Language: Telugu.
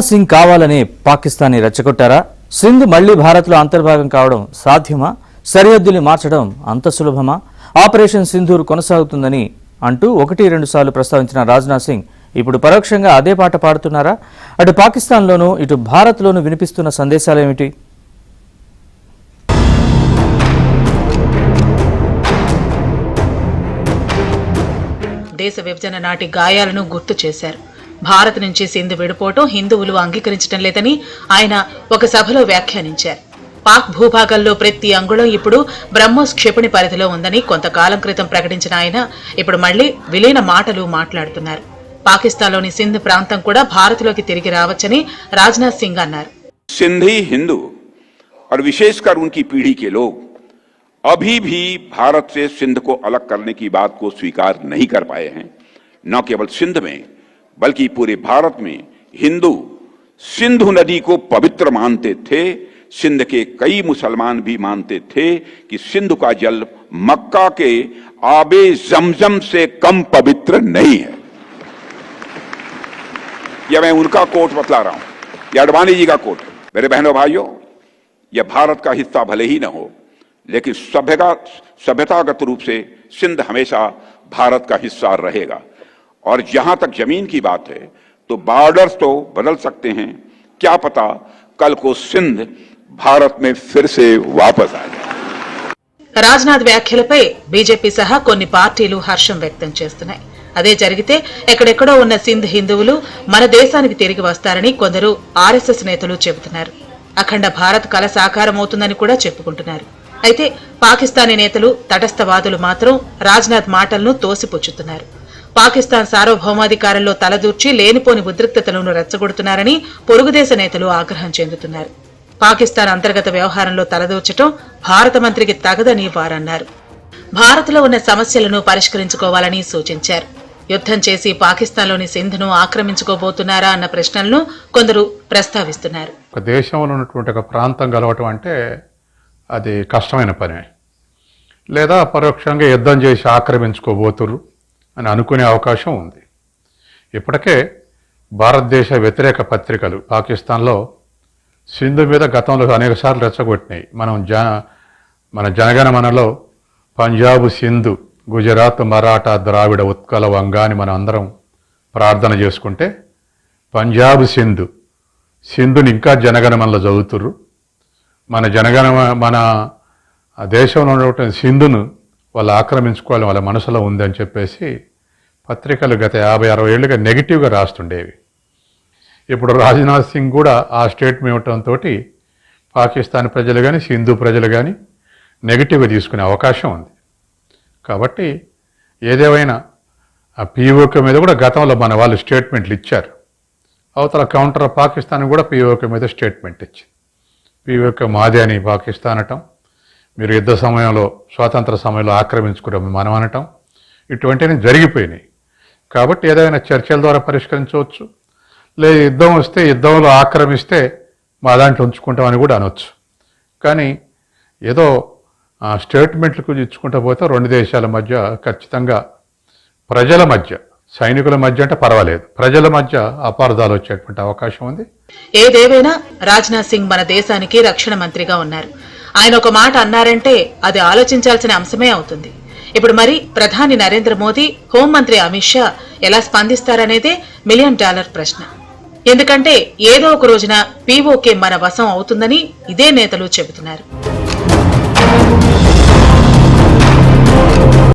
సింగ్ కావాలని పాకిస్తాన్ని రెచ్చగొట్టారా? సింధ్ మళ్లీ భారత్లో అంతర్భాగం కావడం సాధ్యమా? సరిహద్దుల్ని మార్చడం అంత సులభమా? ఆపరేషన్ సింధూర్ కొనసాగుతుందని అంటూ 1-2 సార్లు ప్రస్తావించిన రాజ్నాథ్ సింగ్ ఇప్పుడు పరోక్షంగా అదే పాట పాడుతున్నారా? అటు పాకిస్తాన్లోనూ ఇటు భారత్లోనూ వినిపిస్తున్న సందేశాలేమిటి? దేశ విభజన నాటి గాయాలను గుర్తు చేశారు. భారత్ నుంచి సింధు విడిపోవటం హిందువులు అంగీకరించడం లేదని ఆయన ఒక సభలో వ్యాఖ్యానించారు. పాక్ భూభాగంలో ప్రతి అంగుళం ఇప్పుడు బ్రహ్మోస్ క్షిపణి పరిధిలో ఉందని కొంతకాలం క్రితం ప్రకటించిన ఆయన ఇప్పుడు మళ్లీ విలీన మాటలు మాట్లాడుతున్నారు. పాకిస్తాన్లోని సింధ్ ప్రాంతం కూడా భారత్లోకి తిరిగి రావచ్చని రాజ్నాథ్ సింగ్ అన్నారు. सिंधी हिंदू और विशेषकर उनकी पीढ़ी के लोग अभी भी भारत से सिंध को अलग करने की बात को स्वीकार नहीं कर पाए हैं. न केवल सिंध में बल्कि पूरे भारत में हिंदू सिंधु नदी को पवित्र मानते थे. सिंध के कई मुसलमान भी मानते थे कि सिंधु का जल मक्का के आबे जमजम से कम पवित्र नहीं है. यह मैं उनका कोट बतला रहा हूं, यह अडवाणी जी का कोट है. मेरे बहनों भाइयों, यह भारत का हिस्सा भले ही न हो, लेकिन सभ्यतागत रूप से सिंध हमेशा भारत का हिस्सा रहेगा. और जहां तक जमीन की बात है तो बॉर्डर्स तो बदल सकते हैं, क्या पता कल को सिंध भारत में फिर से वापस आ जाए. రాజ్నాథ్ వ్యాఖ్యలపై బీజేపీ సహా కొన్ని పార్టీలు హర్షం వ్యక్తం చేస్తున్నాయి. అదే జరిగితే ఎక్కడెక్కడో ఉన్న సింధ్ హిందువులు మన దేశానికి తిరిగి వస్తారని కొందరు ఆర్ఎస్ఎస్ నేతలు చెబుతున్నారు. అఖండ భారత్ కల సాకారమవుతుందని కూడా చెప్పుకుంటున్నారు. అయితే పాకిస్తానీ నేతలు తటస్థవాదులు మాత్రం రాజ్నాథ్ మాటలను తోసిపుచ్చుతున్నారు. పాకిస్తాన్ సార్వభౌమాధికారంలో తలదూర్చి లేనిపోని ఉద్రిక్తతలను రెచ్చగొడుతున్నారని పొరుగుదేశ నేతలు ఆగ్రహం చెందుతున్నారు. పాకిస్తాన్ అంతర్గత వ్యవహారంలో తలదూర్చడం భారత మంత్రికి తగదని వారన్నారు. భారత్లో ఉన్న సమస్యలను పరిష్కరించుకోవాలని సూచించారు. యుద్ధం చేసి పాకిస్తాన్లోని సింధును ఆక్రమించుకోబోతున్నారా అన్న ప్రశ్నలను కొందరు ప్రస్తావిస్తున్నారు. ఒక దేశంలో ఉన్నటువంటి ఒక ప్రాంతం గెలవటం అంటే అది కష్టమైన పని, లేదా పరోక్షంగా యుద్ధం చేసి ఆక్రమించుకోబోతురు అని అనుకునే అవకాశం ఉంది. ఇప్పటికే భారతదేశ వ్యతిరేక పత్రికలు పాకిస్తాన్లో సింధు మీద గతంలో అనేక సార్లు రెచ్చగొట్టినాయి. మన జనగణమనలో పంజాబ్ సింధు, గుజరాత్ మరాఠా ద్రావిడ ఉత్కల వంగ అని మనం అందరం ప్రార్థన చేసుకుంటే పంజాబ్ సింధుని ఇంకా జనగణమనలో చదువుతుర్రు. మన దేశంలో ఉన్నటువంటి సింధును వాళ్ళు ఆక్రమించుకోవాలి, వాళ్ళ మనసులో ఉందని చెప్పేసి పత్రికలు గత 50-60 ఏళ్ళుగా నెగిటివ్గా రాస్తుండేవి. ఇప్పుడు రాజ్నాథ్ సింగ్ కూడా ఆ స్టేట్మెంట్ ఇవ్వడంతో పాకిస్తాన్ ప్రజలు కానీ సింధు ప్రజలు కానీ నెగిటివ్గా తీసుకునే అవకాశం ఉంది. కాబట్టి ఏదేమైనా ఆ పీఓకే మీద కూడా గతంలో మన వాళ్ళు స్టేట్మెంట్లు ఇచ్చారు. అవతల కౌంటర్ పాకిస్తాన్ కూడా పీఓకే మీద స్టేట్మెంట్ ఇచ్చింది. పీఓకే మాదే అని పాకిస్తాన్ అనటం, మీరు యుద్ధ సమయంలో స్వాతంత్ర సమయంలో ఆక్రమించుకోవడం మనం అనటం, ఇటువంటివి జరిగిపోయినాయి. కాబట్టి ఏదైనా చర్చల ద్వారా పరిష్కరించవచ్చు, లేదా యుద్ధం వస్తే యుద్ధంలో ఆక్రమిస్తే మా దాంట్లో ఉంచుకుంటామని కూడా అనొచ్చు. కానీ ఏదో స్టేట్మెంట్లకు ఇచ్చుకుంటూ పోతే రెండు దేశాల మధ్య ఖచ్చితంగా ప్రజల మధ్య, సైనికుల మధ్య అంటే పర్వాలేదు, ప్రజల మధ్య అపార్థాలు వచ్చేటువంటి అవకాశం ఉంది. ఏదేవైనా రాజ్నాథ్ సింగ్ మన దేశానికి రక్షణ మంత్రిగా ఉన్నారు. ఆయన ఒక మాట అన్నారంటే అది ఆలోచించాల్సిన అంశమే అవుతుంది. ఇప్పుడు మరి ప్రధాని నరేంద్ర మోదీ, హోంమంత్రి అమిత్ షా ఎలా స్పందిస్తారనేదే $1 మిలియన్ ప్రశ్న. ఎందుకంటే ఏదో ఒక రోజున పీఓకే మన వశం అవుతుందని ఇదే నేతలు చెబుతున్నారు.